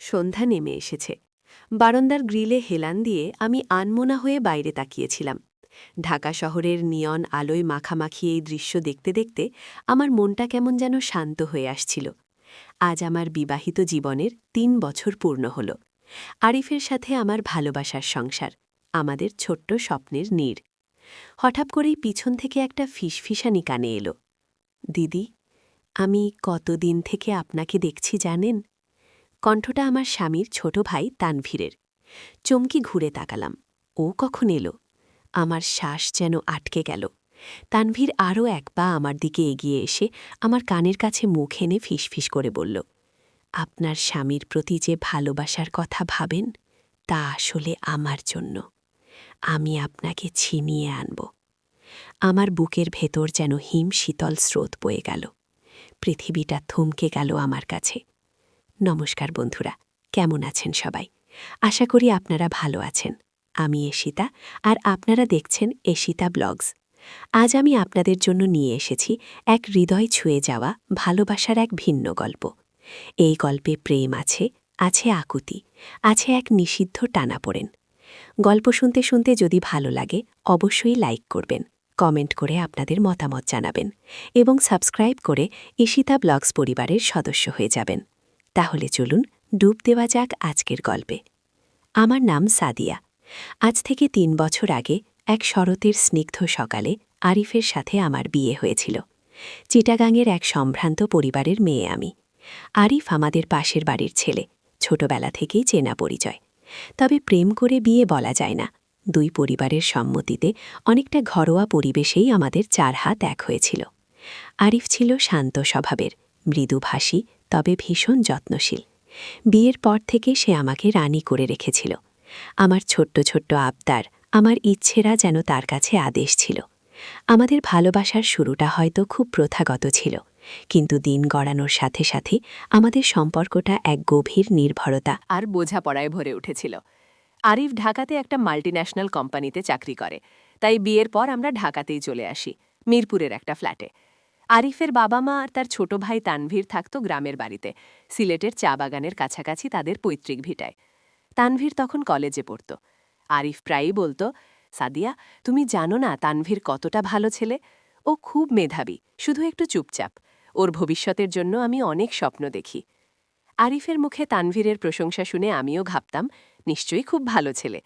সন্ধ্যা নেমে এসেছে। বারান্দার গ্রিলে হেলান দিয়ে আমি আনমনা হয়ে বাইরে তাকিয়েছিলাম। ঢাকা শহরের নিয়ন আলোয় মাখামাখি এই দৃশ্য দেখতে দেখতে আমার মনটা কেমন যেন শান্ত হয়ে আসছিল। আজ আমার বিবাহিত জীবনের ৩ বছর পূর্ণ হল। আরিফের সাথে আমার ভালোবাসার সংসার, আমাদের ছোট্ট স্বপ্নের নীড়। হঠাৎ করেই পিছন থেকে একটা ফিসফিসানি কানে এলো। দিদি, আমি কতদিন থেকে আপনাকে দেখছি জানেন? কণ্ঠটা আমার স্বামীর ছোট ভাই তানভীরের। চমকি ঘুরে তাকালাম। ও কখন এলো? আমার শ্বাস যেন আটকে গেল। তানভীর আরও এক পা আমার দিকে এগিয়ে এসে আমার কানের কাছে মুখ এনে ফিসফিস করে বলল, আপনার স্বামীর প্রতি যে ভালোবাসার কথা ভাবেন তা আসলে আমার জন্য। আমি আপনাকে ছিনিয়ে আনব। আমার বুকের ভেতর যেন হিম শীতল স্রোত বয়ে গেল। পৃথিবীটা থমকে গেল আমার কাছে। নমস্কার বন্ধুরা, কেমন আছেন সবাই? আশা করি আপনারা ভালো আছেন। আমি এশিতা, আর আপনারা দেখছেন এশিতা ব্লগস। আজ আমি আপনাদের জন্য নিয়ে এসেছি এক হৃদয় ছুঁয়ে যাওয়া ভালোবাসার এক ভিন্ন গল্প। এই গল্পে প্রেম আছে, আছে আকুতি, আছে এক নিষিদ্ধ টানাপোড়েন। গল্প শুনতে শুনতে যদি ভালো লাগে অবশ্যই লাইক করবেন, কমেন্ট করে আপনাদের মতামত জানাবেন এবং সাবস্ক্রাইব করে ঈশিতা ব্লগস পরিবারের সদস্য হয়ে যাবেন। তাহলে চলুন ডুব দেওয়া যাক আজকের গল্পে। আমার নাম সাদিয়া। আজ থেকে ৩ বছর আগে এক শরতের স্নিগ্ধ সকালে আরিফের সাথে আমার বিয়ে হয়েছিল। চিটাগাংয়ের এক সম্ভ্রান্ত পরিবারের মেয়ে আমি। আরিফ আমাদের পাশের বাড়ির ছেলে, ছোটবেলা থেকেই চেনা পরিচয়। তবে প্রেম করে বিয়ে বলা যায় না। দুই পরিবারের সম্মতিতে অনেকটা ঘরোয়া পরিবেশেই আমাদের ৪ হাত এক হয়েছিল। আরিফ ছিল শান্ত স্বভাবের, মৃদুভাষী, তবে ভীষণ যত্নশীল। বিয়ের পর থেকে সে আমাকে রানী করে রেখেছিল। আমার ছোট্ট ছোট্ট আবদার, আমার ইচ্ছেরা যেন তার কাছে আদেশ ছিল। আমাদের ভালোবাসার শুরুটা হয়তো খুব প্রথাগত ছিল, কিন্তু দিন গড়ানোর সাথে সাথে আমাদের সম্পর্কটা এক গভীর নির্ভরতা আর বোঝাপড়ায় ভরে উঠেছিল। আরিফ ঢাকাতে একটা মাল্টিন্যাশনাল কোম্পানিতে চাকরি করে, তাই বিয়ের পর আমরা ঢাকাতেই চলে আসি, মিরপুরের একটা ফ্ল্যাটে। আরিফের বাবা মা আর তার ছোট ভাই তানভীর থাকত গ্রামের বাড়িতে, সিলেটের চা বাগানের কাছাকাছি তাদের পৈতৃক ভিটায়। তানভীর তখন কলেজে পড়ত। আরিফ প্রায়ই বলতো, সাদিয়া, তুমি জানো না তানভীর কতটা ভালো ছেলে? ও খুব মেধাবী, শুধু একটু চুপচাপ। ওর ভবিষ্যতের জন্য আমি অনেক স্বপ্ন দেখি। আরিফের মুখে তানভীরের প্রশংসা শুনে আমিও ভাবতাম, নিশ্চয়ই খুব ভালো ছেলে।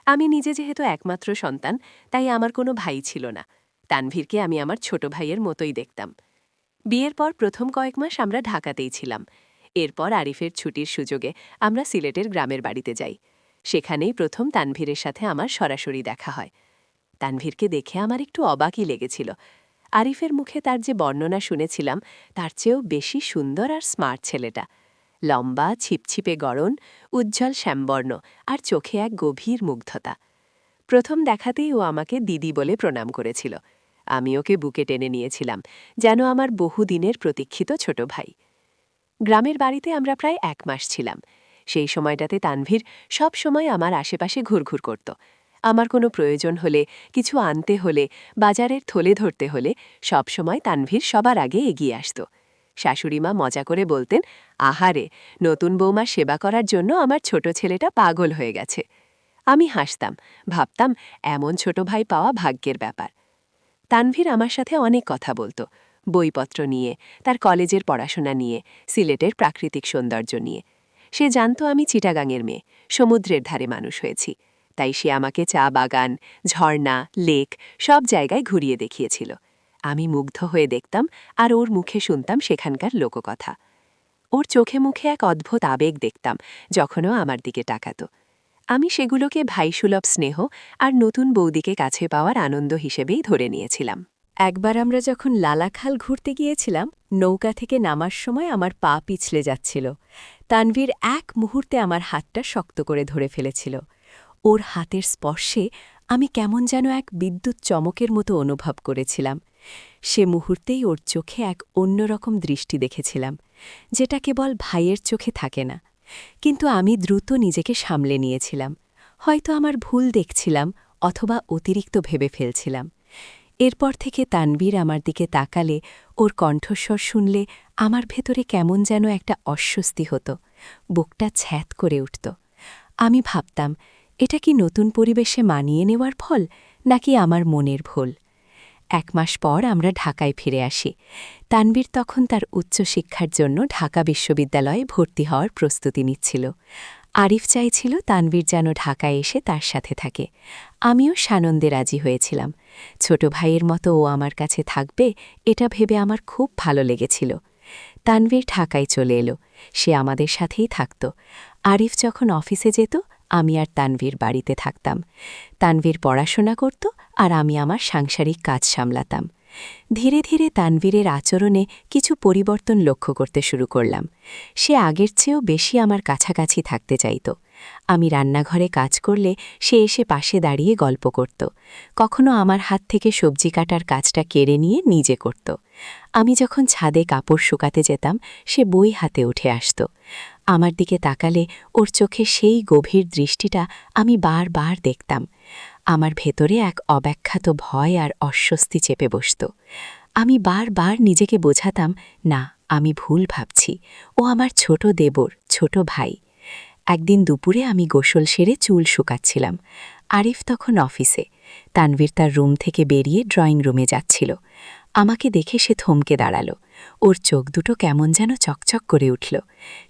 আমি নিজে যেহেতু একমাত্র সন্তান, তাই আমার কোনো ভাই ছিল না। তানভীরকে আমি আমার ছোট ভাইয়ের মতোই দেখতাম। বিয়ের পর প্রথম কয়েক মাস আমরা ঢাকাতেই ছিলাম। এরপর আরিফের ছুটির সুযোগে আমরা সিলেটের গ্রামের বাড়িতে যাই। সেখানেই প্রথম তানভীরের সাথে আমার সরাসরি দেখা হয়। তানভীরকে দেখে আমার একটু অবাকই লেগেছিল। আরিফের মুখে তার যে বর্ণনা শুনেছিলাম, তার চেয়েও বেশি সুন্দর আর স্মার্ট ছেলেটা। লম্বা, ছিপছিপে গড়ন, উজ্জ্বল শ্যামবর্ণ, আর চোখে এক গভীর মুগ্ধতা। প্রথম দেখাতেই ও আমাকে দিদি বলে প্রণাম করেছিল। আমি ওকে বুকে টেনে নিয়েছিলাম, যেন আমার বহুদিনের প্রতীক্ষিত ছোট ভাই। গ্রামের বাড়িতে আমরা প্রায় ১ মাস ছিলাম। সেই সময়টাতে তানভীর সব সময় আমার আশেপাশে ঘুরঘুর করত। আমার কোনো প্রয়োজন হলে, কিছু আনতে হলে, বাজারের থলে ধরতে হলে সব সময় তানভীর সবার আগে এগিয়ে আসত। শাশুড়িমা মজা করে বলতেন, আহারে, নতুন বৌমার সেবা করার জন্য আমার ছোট ছেলেটা পাগল হয়ে গেছে। আমি হাসতাম, ভাবতাম এমন ছোট ভাই পাওয়া ভাগ্যের ব্যাপার। তানভীর আমার সাথে অনেক কথা বলত, বইপত্র নিয়ে, তার কলেজের পড়াশোনা নিয়ে, সিলেটের প্রাকৃতিক সৌন্দর্য নিয়ে। সে জানত আমি চিটাগাংয়ের মেয়ে, সমুদ্রের ধারে মানুষ হয়েছি, তাই সে আমাকে চা বাগান, ঝর্ণা, লেক সব জায়গায় ঘুরিয়ে দেখিয়েছিল। আমি মুগ্ধ হয়ে দেখতাম, আর ওর মুখে শুনতাম সেখানকার লোককথা। ওর চোখে মুখে এক অদ্ভুত আবেগ দেখতাম যখনও আমার দিকে তাকাত। আমি সেগুলোকে ভাইসুলভ স্নেহ আর নতুন বৌদিকে কাছে পাওয়ার আনন্দ হিসেবেই ধরে নিয়েছিলাম। একবার আমরা যখন লালাখাল ঘুরতে গিয়েছিলাম, নৌকা থেকে নামার সময় আমার পা পিছলে যাচ্ছিল। তানভীর এক মুহূর্তে আমার হাতটা শক্ত করে ধরে ফেলেছিল। ওর হাতের স্পর্শে আমি কেমন যেন এক বিদ্যুৎ চমকের মতো অনুভব করেছিলাম। সে মুহূর্তেই ওর চোখে এক অন্যরকম দৃষ্টি দেখেছিলাম, যেটা কেবল ভাইয়ের চোখে থাকে না। কিন্তু আমি দ্রুত নিজেকে সামলে নিয়েছিলাম। হয়তো আমার ভুল দেখছিলাম, অথবা অতিরিক্ত ভেবে ফেলছিলাম। এরপর থেকে তানভীর আমার দিকে তাকালে, ওর কণ্ঠস্বর শুনলে আমার ভেতরে কেমন যেন একটা অস্বস্তি হতো। বুকটা ছ্যাঁত করে উঠত। আমি ভাবতাম, এটা কি নতুন পরিবেশে মানিয়ে নেওয়ার ফল নাকি আমার মনের ভুল। 1 মাস পর আমরা ঢাকায় ফিরে আসি। তানভীর তখন তার উচ্চশিক্ষার জন্য ঢাকা বিশ্ববিদ্যালয়ে ভর্তি হওয়ার প্রস্তুতি নিচ্ছিল। আরিফ চাইছিল তানভীর যেন ঢাকায় এসে তার সাথে থাকে। আমিও সানন্দে রাজি হয়েছিলাম। ছোট ভাইয়ের মতো ও আমার কাছে থাকবে, এটা ভেবে আমার খুব ভালো লেগেছিল। তানভীর ঢাকায় চলে এলো। সে আমাদের সাথেই থাকত। আরিফ যখন অফিসে যেত, আমি আর তানভীর বাড়িতে থাকতাম। তানভীর পড়াশোনা করত আর আমি আমার সাংসারিক কাজ সামলাতাম। ধীরে ধীরে তানভীরের আচরণে কিছু পরিবর্তন লক্ষ্য করতে শুরু করলাম। সে আগের চেয়েও বেশি আমার কাছাকাছি থাকতে চাইত। আমি রান্নাঘরে কাজ করলে সে এসে পাশে দাঁড়িয়ে গল্প করত। কখনো আমার হাত থেকে সবজি কাটার কাজটা কেড়ে নিয়ে নিজে করত। আমি যখন ছাদে কাপড় শুকাতে যেতাম, সে বই হাতে উঠে আসত। আমার দিকে তাকালে ওর চোখে সেই গভীর দৃষ্টিটা আমি বারবার দেখতাম। আমার ভেতরে এক অব্যাখ্যাত ভয় আর অস্বস্তি চেপে বসত। আমি বারবার নিজেকে বোঝাতাম, না, আমি ভুল ভাবছি, ও আমার ছোট দেবর, ছোট ভাই। একদিন দুপুরে আমি গোসল সেরে চুল শুকাচ্ছিলাম। আরিফ তখন অফিসে। তানভীর তার রুম থেকে বেরিয়ে ড্রয়িং রুমে যাচ্ছিল। আমাকে দেখে সে থমকে দাঁড়াল। ওর চোখ দুটো কেমন যেন চকচক করে উঠল।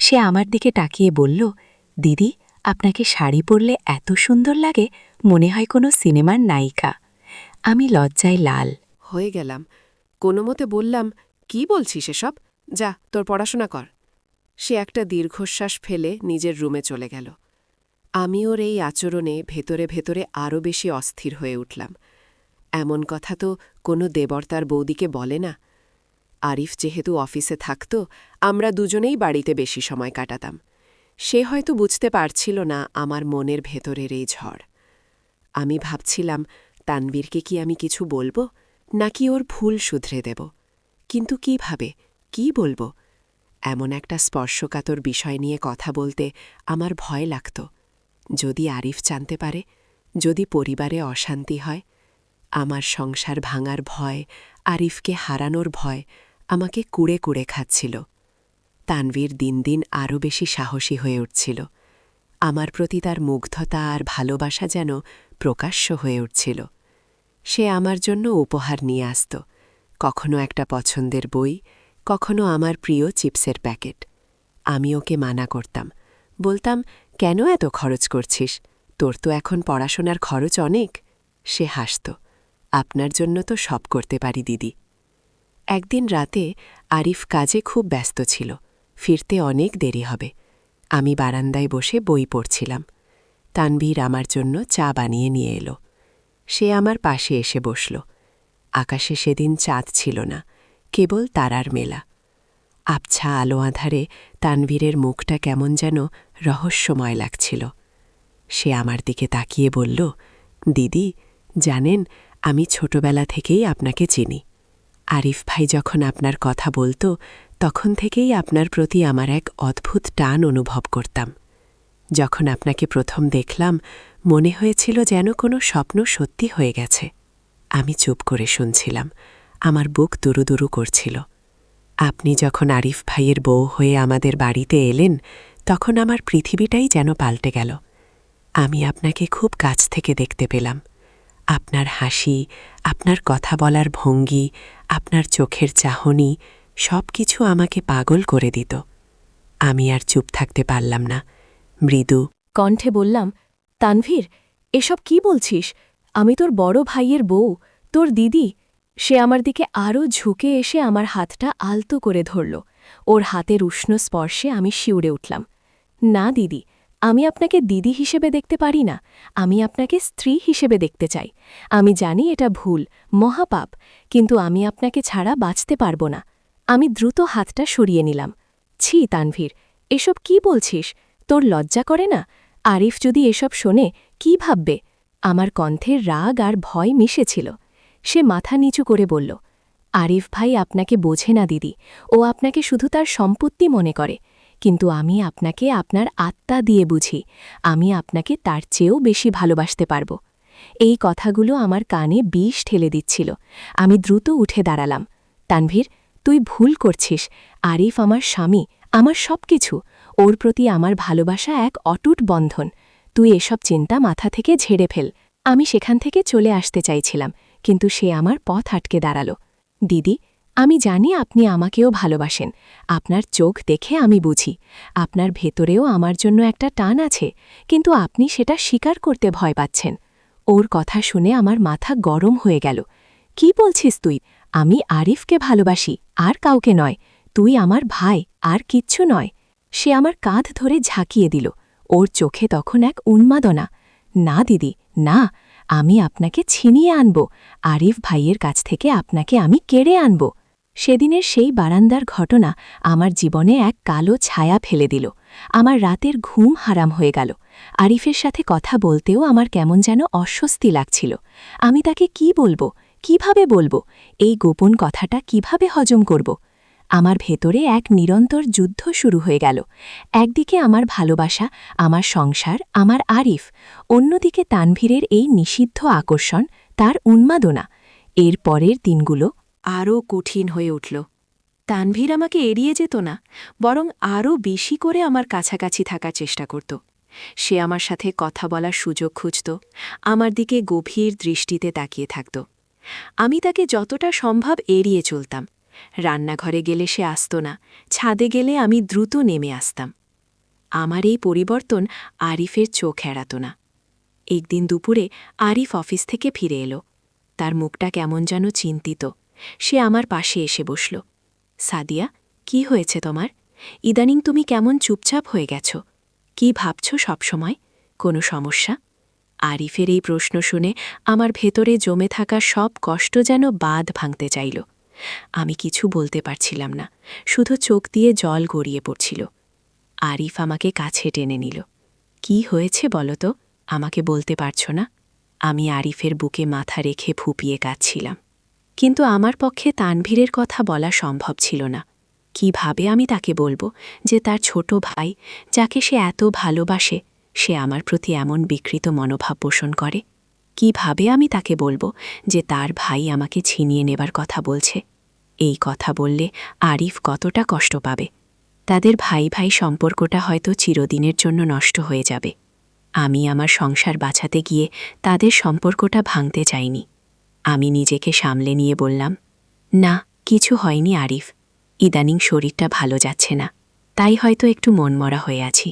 সে আমার দিকে তাকিয়ে বলল, দিদি, আপনাকে শাড়ি পরলে এত সুন্দর লাগে, মনে হয় কোনো সিনেমার নায়িকা। আমি লজ্জায় লাল হয়ে গেলাম। কোনো মতে বললাম, কি বলছিস এসব? যা, তোর পড়াশোনা কর। সে একটা দীর্ঘশ্বাস ফেলে নিজের রুমে চলে গেল। আমি ওর এই আচরণে ভেতরে ভেতরে আরও বেশি অস্থির হয়ে উঠলাম। এমন কথা তো কোনো দেবর তার বৌদিকে বলে না। আরিফ যেহেতু অফিসে থাকত, আমরা দুজনেই বাড়িতে বেশি সময় কাটাতাম। সে হয়তো বুঝতে পারছিল না আমার মনের ভেতরের এই ঝড়। আমি ভাবছিলাম, তানভীরকে কি আমি কিছু বলবো, নাকি ওর ভুল শুধরে দেব? কিন্তু কিভাবে, কি বলবো? এমন একটা স্পর্শকাতর বিষয় নিয়ে কথা বলতে আমার ভয় লাগত। যদি আরিফ জানতে পারে, যদি পরিবারে অশান্তি হয়। আমার সংসার ভাঙার ভয়, আরিফকে হারানোর ভয় আমাকে কুড়ে কুড়ে খাচ্ছিল। তানভীর দিন দিন আরও বেশি সাহসী হয়ে উঠছিল। আমার প্রতি তার মুগ্ধতা আর ভালোবাসা যেন প্রকাশ্য হয়ে উঠছিল। সে আমার জন্য উপহার নিয়ে আসত, কখনো একটা পছন্দের বই, কখনো আমার প্রিয় চিপসের প্যাকেট। আমি ওকে মানা করতাম, বলতাম, কেন এত খরচ করছিস? তোর তো এখন পড়াশোনার খরচ অনেক। সে হাসত, আপনার জন্য তো সব করতে পারি দিদি। একদিন রাতে আরিফ কাজে খুব ব্যস্ত ছিল, ফিরতে অনেক দেরি হবে। আমি বারান্দায় বসে বই পড়ছিলাম। তানভীর আমার জন্য চা বানিয়ে নিয়ে এলো। সে আমার পাশে এসে বসল। আকাশে সেদিন চাঁদ ছিল না, কেবল তারার মেলা। আবছা আলো আঁধারে তানভীরের মুখটা কেমন যেন রহস্যময় লাগছিল। সে আমার দিকে তাকিয়ে বলল, দিদি, জানেন, আমি ছোটবেলা থেকেই আপনাকে চিনি। আরিফ ভাই যখন আপনার কথা বলতো, তখন থেকেই আপনার প্রতি আমার এক অদ্ভুত টান অনুভব করতাম। যখন আপনাকে প্রথম দেখলাম, মনে হয়েছিল যেন কোনো স্বপ্ন সত্যি হয়ে গেছে। আমি চুপ করে শুনছিলাম, আমার বুক দুরুদুরু করছিল। আপনি যখন আরিফ ভাইয়ের বউ হয়ে আমাদের বাড়িতে এলেন, তখন আমার পৃথিবীটাই যেন পাল্টে গেল। আমি আপনাকে খুব কাছ থেকে দেখতে পেলাম। আপনার হাসি, আপনার কথা বলার ভঙ্গি, আপনার চোখের চাহনি, সব কিছু আমাকে পাগল করে দিত। আমি আর চুপ থাকতে পারলাম না। মৃদু কণ্ঠে বললাম, তানভীর, এসব কি বলছিস? আমি তোর বড় ভাইয়ের বউ, তোর দিদি। সে আমার দিকে আরও ঝুঁকে এসে আমার হাতটা আলতো করে ধরল। ওর হাতের উষ্ণ স্পর্শে আমি শিউরে উঠলাম। না দিদি, আমি আপনাকে দিদি হিসেবে দেখতে পারি না, আমি আপনাকে স্ত্রী হিসেবে দেখতে চাই। আমি জানি এটা ভুল, মহাপাপ, কিন্তু আমি আপনাকে ছাড়া বাঁচতে পারব না। আমি দ্রুত হাতটা সরিয়ে নিলাম। ছি তানভীর, এসব কি বলছিস? তোর লজ্জা করে না? আরিফ যদি এসব শোনে, কি ভাববে? আমার কণ্ঠে রাগ আর ভয় মিশেছিল। সে মাথা নিচু করে বলল, আরিফ ভাই আপনাকে বোঝে না দিদি, ও আপনাকে শুধু তার সম্পত্তি মনে করে। কিন্তু আমি আপনাকে আপনার আত্মা দিয়ে বুঝি, আমি আপনাকে তার চেয়েও বেশি ভালোবাসতে পারব। এই কথাগুলো আমার কানে বিষ ঠেলে দিচ্ছিল। আমি দ্রুত উঠে দাঁড়ালাম। তানভীর, তুই ভুল করছিস। আরিফ আমার স্বামী, আমার সব কিছু। ওর প্রতি আমার ভালোবাসা এক অটুট বন্ধন। তুই এসব চিন্তা মাথা থেকে ঝেড়ে ফেল। আমি সেখান থেকে চলে আসতে চাইছিলাম, কিন্তু সে আমার পথ আটকে দাঁড়াল। দিদি, আমি জানি আপনি আমাকেও ভালোবাসেন। আপনার চোখ দেখে আমি বুঝি আপনার ভেতরেও আমার জন্য একটা টান আছে, কিন্তু আপনি সেটা স্বীকার করতে ভয় পাচ্ছেন। ওর কথা শুনে আমার মাথা গরম হয়ে গেল। কি বলছিস তুই? আমি আরিফকে ভালোবাসি, আর কাউকে নয়। তুই আমার ভাই, আর কিচ্ছু নয়। সে আমার কাঁধ ধরে ঝাঁকিয়ে দিল। ওর চোখে তখন এক উন্মাদনা। না দিদি, না, আমি আপনাকে ছিনিয়ে আনব। আরিফ ভাইয়ের কাছ থেকে আপনাকে আমি কেড়ে আনব। সেদিনের সেই বারান্দার ঘটনা আমার জীবনে এক কালো ছায়া ফেলে দিল। আমার রাতের ঘুম হারাম হয়ে গেল। আরিফের সাথে কথা বলতেও আমার কেমন যেন অস্বস্তি লাগছিল। আমি তাকে কি বলবো, কিভাবে বলবো? এই গোপন কথাটা কিভাবে হজম করব? আমার ভেতরে এক নিরন্তর যুদ্ধ শুরু হয়ে গেল। একদিকে আমার ভালোবাসা, আমার সংসার, আমার আরিফ। অন্যদিকে তানভীরের এই নিষিদ্ধ আকর্ষণ, তার উন্মাদনা। এর পরের দিনগুলো আরও কঠিন হয়ে উঠল। তানভীর আমাকে এড়িয়ে যেত না, বরং আরও বেশি করে আমার কাছাকাছি থাকার চেষ্টা করত। সে আমার সাথে কথা বলার সুযোগ খুঁজত, আমার দিকে গভীর দৃষ্টিতে তাকিয়ে থাকত। আমি তাকে যতটা সম্ভব এড়িয়ে চলতাম। রান্নাঘরে গেলে সে আসত না, ছাদে গেলে আমি দ্রুত নেমে আসতাম। আমার এই পরিবর্তন আরিফের চোখ এড়াত না। একদিন দুপুরে আরিফ অফিস থেকে ফিরে এলো। তার মুখটা কেমন যেন চিন্তিত। সে আমার পাশে এসে বসল। সাদিয়া, কি হয়েছে তোমার? ইদানিং তুমি কেমন চুপচাপ হয়ে গেছ? কি ভাবছ সবসময়? কোনো সমস্যা? আরিফের এই প্রশ্ন শুনে আমার ভেতরে জমে থাকা সব কষ্ট যেন বাঁধ ভাঙতে চাইল। আমি কিছু বলতে পারছিলাম না, শুধু চোখ দিয়ে জল গড়িয়ে পড়ছিল। আরিফ আমাকে কাছে টেনে নিল। কি হয়েছে বলো তো? আমাকে বলতে পারছ না? আমি আরিফের বুকে মাথা রেখে ফুপিয়ে কাঁদছিলাম। কিন্তু আমার পক্ষে তানভীরের কথা বলা সম্ভব ছিল না। কিভাবে আমি তাকে বলবো যে তার ছোট ভাই, যাকে সে এত ভালোবাসে, সে আমার প্রতি এমন বিকৃত মনোভাব পোষণ করে? কিভাবে আমি তাকে বলবো যে তার ভাই আমাকে ছিনিয়ে নেবার কথা বলছে? এই কথা বললে আরিফ কতটা কষ্ট পাবে। তাদের ভাই ভাই সম্পর্কটা হয়তো চিরদিনের জন্য নষ্ট হয়ে যাবে। আমি আমার সংসার বাঁচাতে গিয়ে তাদের সম্পর্কটা ভাঙতে চাইনি। আমি নিজেকে সামলে নিয়ে বললাম, না, কিছু হয়নি আরিফ। ইদানিং শরীরটা ভালো যাচ্ছে না, তাই হয়তো একটু মনমরা হয়ে আছি।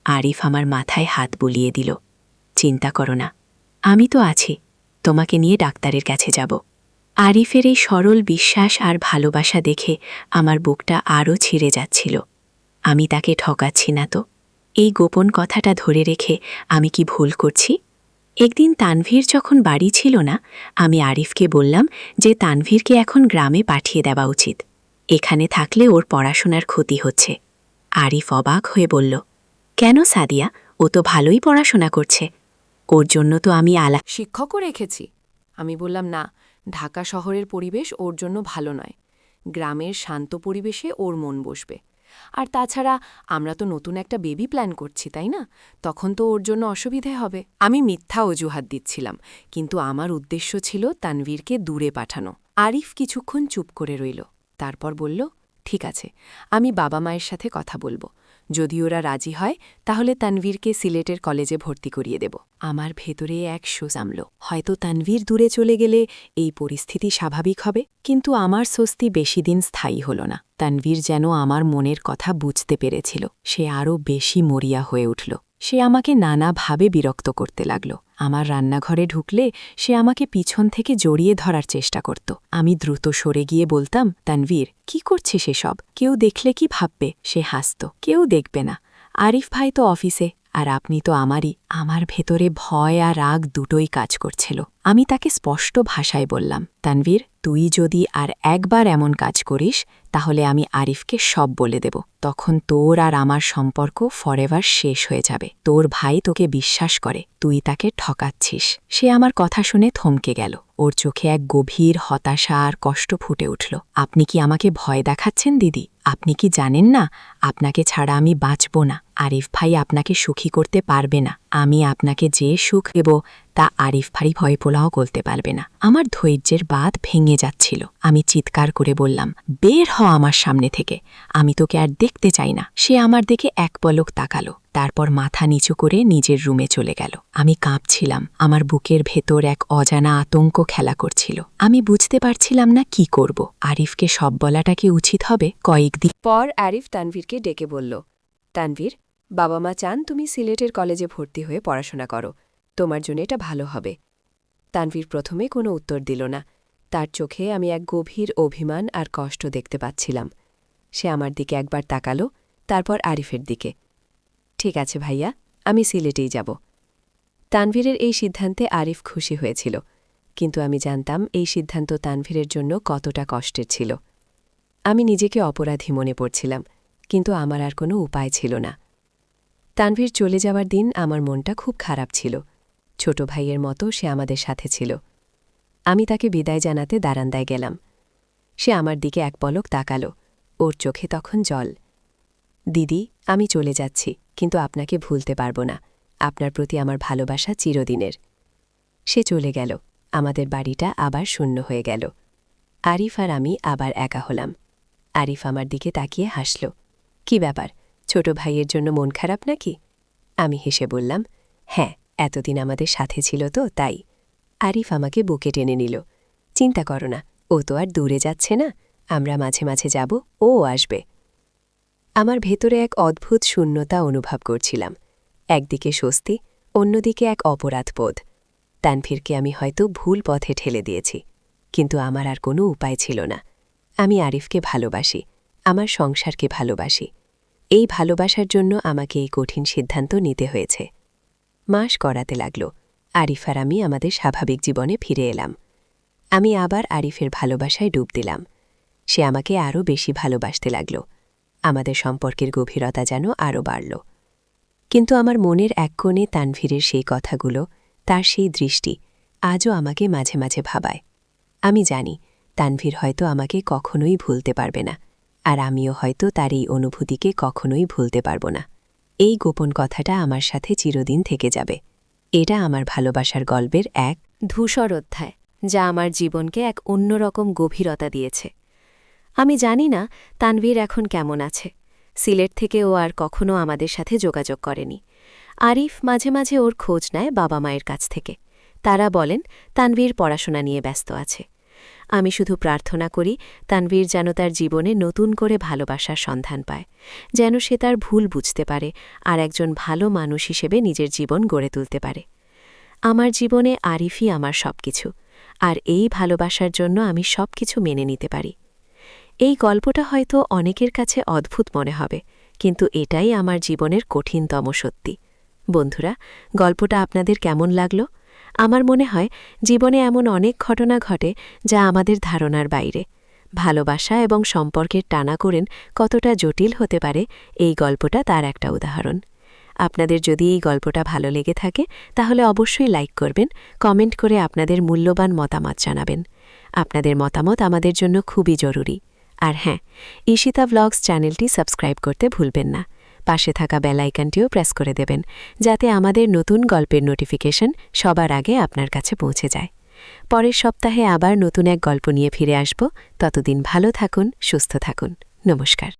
আরিফ আমার মাথায় হাত বুলিয়ে দিল। চিন্তা করো না, আমি তো আছি। তোমাকে নিয়ে ডাক্তারের কাছে যাব। আরিফের এই সরল বিশ্বাস আর ভালোবাসা দেখে আমার বুকটা আরও ছিঁড়ে যাচ্ছিল। আমি তাকে ঠকাচ্ছি না তো? এই গোপন কথাটা ধরে রেখে আমি কি ভুল করছি? একদিন তানভীর যখন বাড়ি ছিল না, আমি আরিফকে বললাম যে তানভীরকে এখন গ্রামে পাঠিয়ে দেওয়া উচিত। এখানে থাকলে ওর পড়াশোনার ক্ষতি হচ্ছে। আরিফ অবাক হয়ে বলল, কেন সাদিয়া? ও তো ভালোই পড়াশোনা করছে। ওর জন্য তো আমি শিক্ষকও রেখেছি। আমি বললাম, না, ঢাকা শহরের পরিবেশ ওর জন্য ভালো নয়। গ্রামের শান্ত পরিবেশে ওর মন বসবে। আর তাছাড়া আমরা তো নতুন একটা বেবি প্ল্যান করছি, তাই না? তখন তো ওর জন্য অসুবিধে হবে। আমি মিথ্যা অজুহাত দিচ্ছিলাম, কিন্তু আমার উদ্দেশ্য ছিল তানভীরকে দূরে পাঠানো। আরিফ কিছুক্ষণ চুপ করে রইল, তারপর বলল, ঠিক আছে, আমি বাবা মায়ের সাথে কথা বলবো। যদি ওরা রাজি হয় তাহলে তানভীরকে সিলেটের কলেজে ভর্তি করিয়ে দেব। আমার ভেতরে এক সুজামল, হয়তো তানভীর দূরে চলে গেলে এই পরিস্থিতি স্বাভাবিক হবে। কিন্তু আমার স্বস্তি বেশি দিন স্থায়ী হল না। তানভীর যেন আমার মনের কথা বুঝতে পেরেছিল। সে আরও বেশি মরিয়া হয়ে উঠল। সে আমাকে নানাভাবে বিরক্ত করতে লাগল। আমার রান্নাঘরে ঢুকলে সে আমাকে পিছন থেকে জড়িয়ে ধরার চেষ্টা করত। আমি দ্রুত সরে গিয়ে বলতাম, তানভীর, কি করছিস এসব? কেউ দেখলে কি ভাববে? সে হাসত, কেউ দেখবে না। আরিফ ভাই তো অফিসে, আর আপনি তো আমারই। আমার ভেতরে ভয় আর রাগ দুটোই কাজ করছিল। আমি তাকে স্পষ্ট ভাষায় বললাম, তানভীর, তুই যদি আর একবার এমন কাজ করিস তাহলে আমি আরিফকে সব বলে দেব। তখন তোর আর আমার সম্পর্ক ফরএভার শেষ হয়ে যাবে। তোর ভাই তোকে বিশ্বাস করে, তুই তাকে ঠকাচ্ছিস। সে আমার কথা শুনে থমকে গেল। ওর চোখে এক গভীর হতাশা আর কষ্ট ফুটে উঠল। আপনি কি আমাকে ভয় দেখাচ্ছেন দিদি? আপনি কি জানেন না আপনাকে ছাড়া আমি বাঁচব না? আরিফ ভাই আপনাকে সুখী করতে পারবে না। আমি আপনাকে যে সুখ দেব তা আরিফ ভারী ভয় পোলাও করতে পারবে না। আমার ধৈর্যের বাঁধ ভেঙে যাচ্ছিল। আমি চিৎকার করে বললাম, বের হ আমার সামনে থেকে, আমি তোকে আর দেখতে চাই না। সে আমার দিকে এক পলক তাকালো, তারপর মাথা নিচু করে নিজের রুমে চলে গেল। আমি কাঁপছিলাম, আমার বুকের ভেতর এক অজানা আতঙ্ক খেলা করছিল। আমি বুঝতে পারছিলাম না কি করব। আরিফকে সব বলাটা কি উচিত হবে? কয়েকদিন পর আরিফ তানভীরকে ডেকে বলল, তানভীর, বাবা মা চান তুমি সিলেটের কলেজে ভর্তি হয়ে পড়াশোনা করো, তোমার জন্য এটা ভালো হবে। তানভীর প্রথমে কোনো উত্তর দিল না। তার চোখে আমি এক গভীর অভিমান আর কষ্ট দেখতে পাচ্ছিলাম। সে আমার দিকে একবার তাকালো, তারপর আরিফের দিকে। ঠিক আছে ভাইয়া, আমি সিলেটেই যাব। তানভীরের এই সিদ্ধান্তে আরিফ খুশি হয়েছিল, কিন্তু আমি জানতাম এই সিদ্ধান্ত তানভীরের জন্য কতটা কষ্টের ছিল। আমি নিজেকে অপরাধী মনে পড়ছিলাম, কিন্তু আমার আর কোনো উপায় ছিল না। তানভীর চলে যাওয়ার দিন আমার মনটা খুব খারাপ ছিল। ছোট ভাইয়ের মতো সে আমাদের সাথে ছিল। আমি তাকে বিদায় জানাতে দারান্দায় গেলাম। সে আমার দিকে এক পলক তাকালো, ওর চোখে তখন জল। দিদি, আমি চলে যাচ্ছি, কিন্তু আপনাকে ভুলতে পারব না। আপনার প্রতি আমার ভালোবাসা চিরদিনের। সে চলে গেল। আমাদের বাড়িটা আবার শূন্য হয়ে গেল। আরিফ আর আমি আবার একা হলাম। আরিফ আমার দিকে তাকিয়ে হাসল। কি ব্যাপার, ছোট ভাইয়ের জন্য মন খারাপ নাকি? আমি হেসে বললাম, হ্যাঁ, এতদিন আমাদের সাথে ছিল তো তাই। আরিফ আমাকে বুকে টেনে নিল। চিন্তা করো না, ও তো আর দূরে যাচ্ছে না, আমরা মাঝে মাঝে যাব, ও আসবে। আমার ভেতরে এক অদ্ভুত শূন্যতা অনুভব করছিলাম। একদিকে স্বস্তি, অন্যদিকে এক অপরাধবোধ। তানভীরকে আমি হয়তো ভুল পথে ঠেলে দিয়েছি, কিন্তু আমার আর কোনো উপায় ছিল না। আমি আরিফকে ভালোবাসি, আমার সংসারকে ভালোবাসি। এই ভালোবাসার জন্য আমাকে এই কঠিন সিদ্ধান্ত নিতে হয়েছে। মাস গড়াতে লাগল। আরিফ আর আমি আমাদের স্বাভাবিক জীবনে ফিরে এলাম। আমি আবার আরিফের ভালোবাসায় ডুব দিলাম। সে আমাকে আরও বেশি ভালোবাসতে লাগল। আমাদের সম্পর্কের গভীরতা যেন আরও বাড়ল। কিন্তু আমার মনের এক কোণে তানভীরের সেই কথাগুলো, তার সেই দৃষ্টি আজও আমাকে মাঝে মাঝে ভাবায়। আমি জানি তানভীর হয়তো আমাকে কখনোই ভুলতে পারবে না, আর আমিও হয়তো তার এই অনুভূতিকে কখনোই ভুলতে পারব না। এই গোপন কথাটা আমার সাথে চিরদিন থেকে যাবে। এটা আমার ভালোবাসার গল্পের এক ধূসর অধ্যায়, যা আমার জীবনকে এক অন্যরকম গভীরতা দিয়েছে। আমি জানি না তানভীর এখন কেমন আছে। সিলেট থেকে ও আর কখনো আমাদের সাথে যোগাযোগ করেনি। আরিফ মাঝে মাঝে ওর খোঁজ নেয় বাবা মায়ের কাছ থেকে। তারা বলেন তানভীর পড়াশোনা নিয়ে ব্যস্ত আছে। আমি শুধু প্রার্থনা করি তানভীর যেন তার জীবনে নতুন করে ভালোবাসার সন্ধান পায়, যেন সে তার ভুল বুঝতে পারে আর একজন ভালো মানুষ হিসেবে নিজের জীবন গড়ে তুলতে পারে। আমার জীবনে আরিফই আমার সবকিছু, আর এই ভালোবাসার জন্য আমি সবকিছু মেনে নিতে পারি। এই গল্পটা হয়তো অনেকের কাছে অদ্ভুত মনে হবে, কিন্তু এটাই আমার জীবনের কঠিনতম সত্যি। বন্ধুরা, গল্পটা আপনাদের কেমন লাগলো? আমার মনে হয় জীবনে এমন অনেক ঘটনা ঘটে যা আমাদের ধারণার বাইরে। ভালোবাসা এবং সম্পর্কের টানাকোড়েন কতটা জটিল হতে পারে, এই গল্পটা তার একটা উদাহরণ। আপনাদের যদি এই গল্পটা ভালো লেগে থাকে তাহলে অবশ্যই লাইক করবেন, কমেন্ট করে আপনাদের মূল্যবান মতামত জানাবেন। আপনাদের মতামত আমাদের জন্য খুবই জরুরি। আর হ্যাঁ, ঈশিতা ব্লগস চ্যানেলটি সাবস্ক্রাইব করতে ভুলবেন না। পাশে থাকা বেল আইকনটিও প্রেস করে দেবেন, যাতে আমাদের নতুন গল্পের নোটিফিকেশন সবার আগে আপনার কাছে পৌঁছে যায়। পরের সপ্তাহে আবার নতুন এক গল্প নিয়ে ফিরে আসব। ততদিন ভালো থাকুন, সুস্থ থাকুন। নমস্কার।